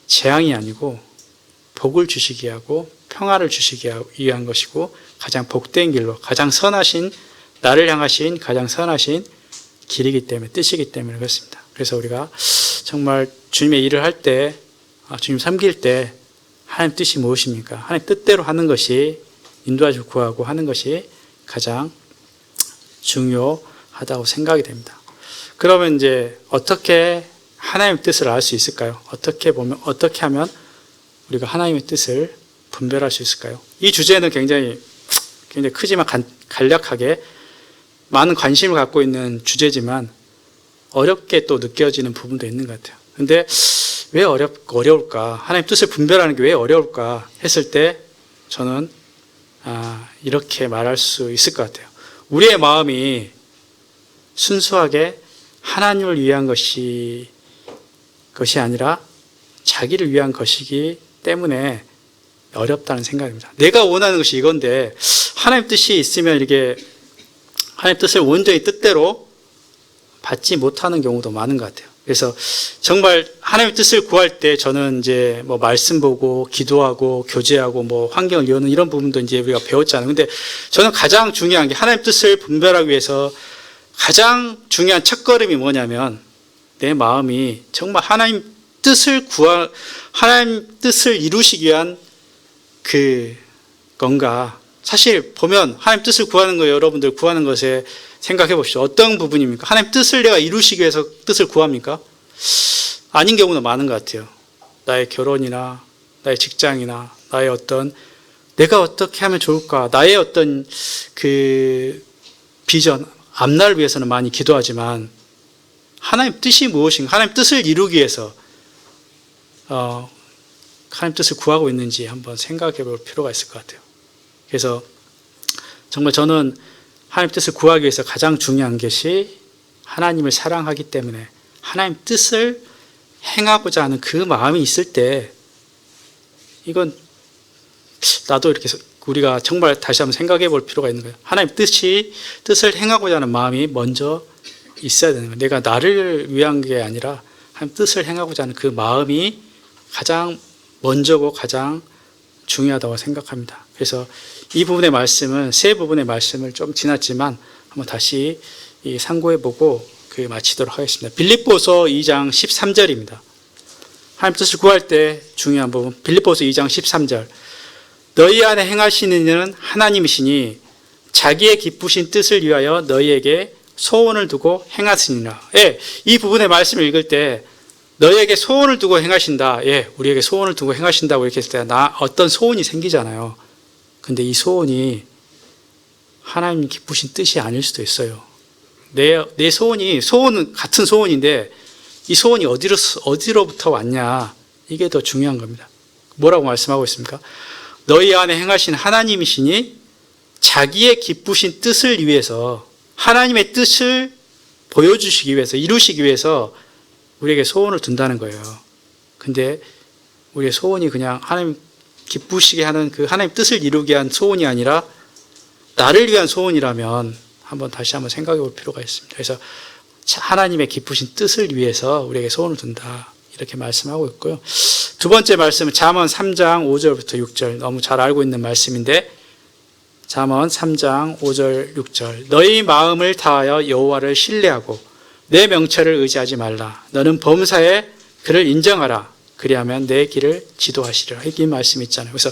Speaker 1: 재앙이 아니고 복을 주시기 하고 평화를 주시기 위한 것이고 가장 복된 길로 가장 선하신 나를 향하신 가장 선하신 길이기 때문에 뜻이기 때문에 그렇습니다. 그래서 우리가 정말 주님의 일을 할 때 주님 섬길 때 하나님 뜻이 무엇입니까? 하나님 뜻대로 하는 것이 인도하시고 구하고 하는 것이 가장 중요하다고 생각이 됩니다. 그러면 이제 어떻게 하나님의 뜻을 알 수 있을까요? 어떻게 하면 우리가 하나님의 뜻을 분별할 수 있을까요? 이 주제는 굉장히 크지만 간략하게 많은 관심을 갖고 있는 주제지만 어렵게 또 느껴지는 부분도 있는 것 같아요. 근데 왜 어려울까? 하나님 뜻을 분별하는 게 왜 어려울까? 했을 때 저는 이렇게 말할 수 있을 것 같아요. 우리의 마음이 순수하게 하나님을 위한 것이 아니라 자기를 위한 것이기 때문에 어렵다는 생각입니다. 내가 원하는 것이 이건데 하나님 뜻이 있으면 이렇게 하나님 뜻을 온전히 뜻대로 받지 못하는 경우도 많은 것 같아요. 그래서 정말 하나님의 뜻을 구할 때 저는 이제 뭐 말씀 보고 기도하고 교제하고 뭐 환경을 여는 이런 부분도 이제 우리가 배웠잖아요. 근데 저는 가장 중요한 게 하나님 뜻을 분별하기 위해서 가장 중요한 첫걸음이 뭐냐면 내 마음이 정말 하나님 뜻을 이루시기 위한 건가. 사실 보면 하나님 뜻을 구하는 거 여러분들 구하는 것에 생각해 보십시오. 어떤 부분입니까? 하나님 뜻을 내가 이루시기 위해서 뜻을 구합니까? 아닌 경우도 많은 것 같아요. 나의 결혼이나 나의 직장이나 나의 내가 어떻게 하면 좋을까? 나의 비전, 앞날을 위해서는 많이 기도하지만 하나님 뜻이 무엇인가? 하나님 뜻을 이루기 위해서 하나님 뜻을 구하고 있는지 한번 생각해 볼 필요가 있을 것 같아요. 그래서 정말 저는 하나님 뜻을 구하기 위해서 가장 중요한 것이 하나님을 사랑하기 때문에 하나님 뜻을 행하고자 하는 그 마음이 있을 때 이건 나도 이렇게 우리가 정말 다시 한번 생각해 볼 필요가 있는 거예요. 하나님 뜻을 행하고자 하는 마음이 먼저 있어야 되는 거예요. 내가 나를 위한 게 아니라 하나님 뜻을 행하고자 하는 그 마음이 가장 먼저고 가장 중요하다고 생각합니다. 그래서 이 부분의 말씀은 세 부분의 말씀을 좀 지났지만 한번 다시 상고해보고 마치도록 하겠습니다. 빌립보서 2장 13절입니다. 하나님 뜻을 구할 때 중요한 부분 빌립보서 2장 13절 너희 안에 행하시는 이는 하나님이시니 자기의 기쁘신 뜻을 위하여 너희에게 소원을 두고 행하시니라. 예, 이 부분의 말씀을 읽을 때 너희에게 소원을 두고 행하신다. 예, 우리에게 소원을 두고 행하신다고 이렇게 했을 때 어떤 소원이 생기잖아요. 근데 이 소원이 하나님 기쁘신 뜻이 아닐 수도 있어요. 내 소원은 같은 소원인데 이 소원이 어디로부터 왔냐. 이게 더 중요한 겁니다. 뭐라고 말씀하고 있습니까? 너희 안에 행하신 하나님이시니 자기의 기쁘신 뜻을 위해서 하나님의 뜻을 보여주시기 위해서 이루시기 위해서 우리에게 소원을 둔다는 거예요. 근데 우리의 소원이 그냥 하나님 기쁘시게 하는 그 하나님 뜻을 이루기 위한 소원이 아니라 나를 위한 소원이라면 다시 한번 생각해 볼 필요가 있습니다. 그래서 하나님의 기쁘신 뜻을 위해서 우리에게 소원을 둔다. 이렇게 말씀하고 있고요. 두 번째 말씀은 잠언 3장 5절부터 6절 너무 잘 알고 있는 말씀인데 잠언 3장 5절 6절 너희 마음을 다하여 여호와를 신뢰하고 내 명철을 의지하지 말라. 너는 범사에 그를 인정하라. 그리하면 내 길을 지도하시리라. 이 말씀이 있잖아요. 그래서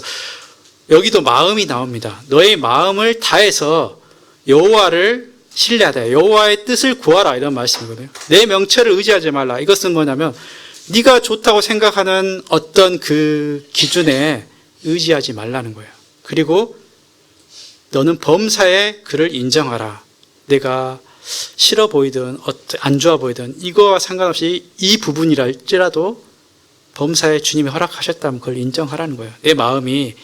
Speaker 1: 여기도 마음이 나옵니다. 너의 마음을 다해서 여호와를 신뢰하다. 여호와의 뜻을 구하라. 이런 말씀이거든요. 내 명철을 의지하지 말라. 이것은 뭐냐면 네가 좋다고 생각하는 어떤 그 기준에 의지하지 말라는 거예요. 그리고 너는 범사에 그를 인정하라. 내가 싫어 보이든 안 좋아 보이든 이거와 상관없이 이 부분이랄지라도 범사에 주님이 허락하셨다면 그걸 인정하라는 거예요. 내 마음이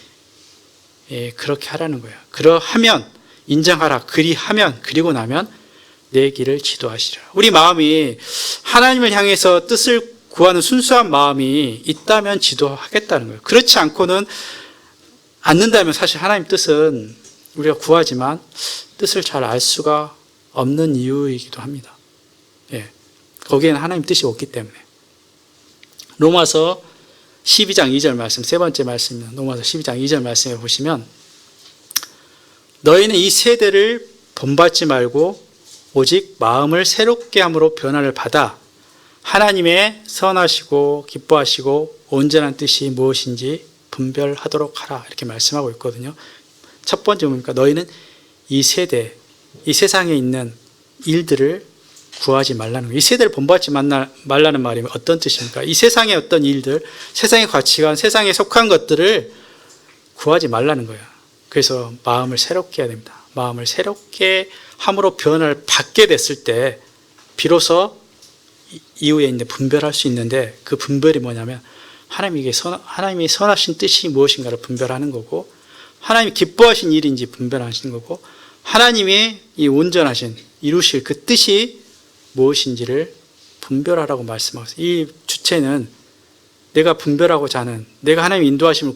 Speaker 1: 그렇게 하라는 거예요. 그러하면 인정하라. 그리고 나면 내 길을 지도하시리라. 우리 마음이 하나님을 향해서 뜻을 구하는 순수한 마음이 있다면 지도하겠다는 거예요. 그렇지 않는다면 사실 하나님 뜻은 우리가 구하지만 뜻을 잘 알 수가 없는 이유이기도 합니다. 예, 거기에는 하나님 뜻이 없기 때문에. 로마서 12장 2절 말씀, 세 번째 말씀입니다. 로마서 12장 2절 말씀에 보시면 너희는 이 세대를 본받지 말고 오직 마음을 새롭게 함으로 변화를 받아 하나님의 선하시고 기뻐하시고 온전한 뜻이 무엇인지 분별하도록 하라. 이렇게 말씀하고 있거든요. 첫 번째 뭡니까? 너희는 이 세대, 이 세상에 있는 일들을 구하지 말라는 거예요. 이 세대를 본받지 말라는 말이 어떤 뜻입니까? 이 세상의 어떤 일들, 세상의 가치관, 세상에 속한 것들을 구하지 말라는 거예요. 그래서 마음을 새롭게 해야 됩니다. 마음을 새롭게 함으로 변화를 받게 됐을 때 비로소 이후에 이제 분별할 수 있는데, 그 분별이 뭐냐면 하나님이 선하신 뜻이 무엇인가를 분별하는 거고, 하나님이 기뻐하신 일인지 분별하시는 거고, 하나님이 이 온전하신 이루실 그 뜻이 무엇인지를 분별하라고 말씀하고 있어요. 이 주체는 내가 분별하고자 하는, 내가 하나님의 인도하심을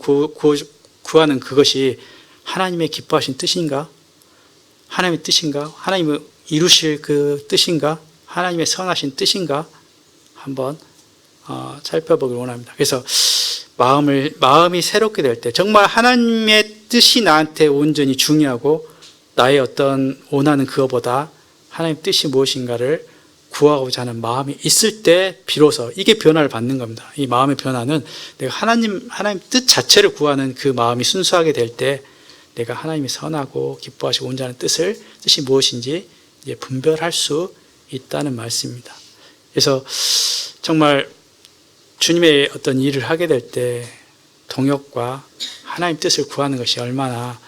Speaker 1: 구하는 그것이 하나님의 기뻐하신 뜻인가? 하나님의 뜻인가? 하나님이 이루실 그 뜻인가? 하나님의 선하신 뜻인가? 한번 살펴보길 원합니다. 그래서 마음이 새롭게 될 때, 정말 하나님의 뜻이 나한테 온전히 중요하고 나의 어떤 원하는 그거보다 하나님의 뜻이 무엇인가를 구하고자 하는 마음이 있을 때 비로소 이게 변화를 받는 겁니다. 이 마음의 변화는 내가 하나님 뜻 자체를 구하는 그 마음이 순수하게 될 때 내가 하나님이 선하고 기뻐하시고 온전한 뜻이 무엇인지 이제 분별할 수 있다는 말씀입니다. 그래서 정말 주님의 어떤 일을 하게 될 때 동역과 하나님 뜻을 구하는 것이 얼마나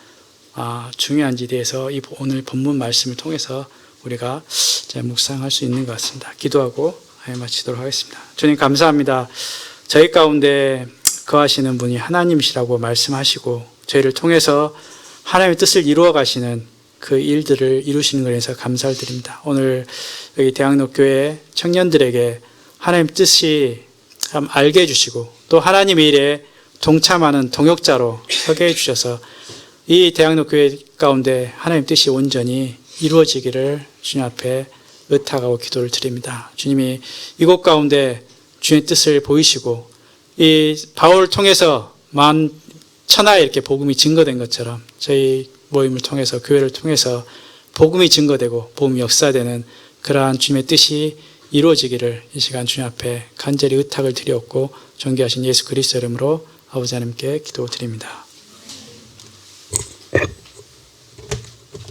Speaker 1: 중요한지에 대해서 이 오늘 본문 말씀을 통해서 우리가 묵상할 수 있는 것 같습니다. 기도하고 마치도록 하겠습니다. 주님 감사합니다. 저희 가운데 거하시는 분이 하나님이시라고 말씀하시고 저희를 통해서 하나님의 뜻을 이루어 가시는 그 일들을 이루시는 것에 대해서 감사를 드립니다. 오늘 여기 대학로교회 청년들에게 하나님 뜻이 참 알게 해주시고 또 하나님의 일에 동참하는 동역자로 서게 해주셔서 이 대학로교회 가운데 하나님 뜻이 온전히 이루어지기를 주님 앞에 의탁하고 기도를 드립니다. 주님이 이곳 가운데 주님의 뜻을 보이시고 이 바울을 통해서 천하에 이렇게 복음이 증거된 것처럼 저희 모임을 통해서 교회를 통해서 복음이 증거되고 복음이 역사되는 그러한 주님의 뜻이 이루어지기를 이 시간 주님 앞에 간절히 의탁을 드렸고 존귀하신 예수 그리스도 이름으로 아버지 하나님께 기도드립니다.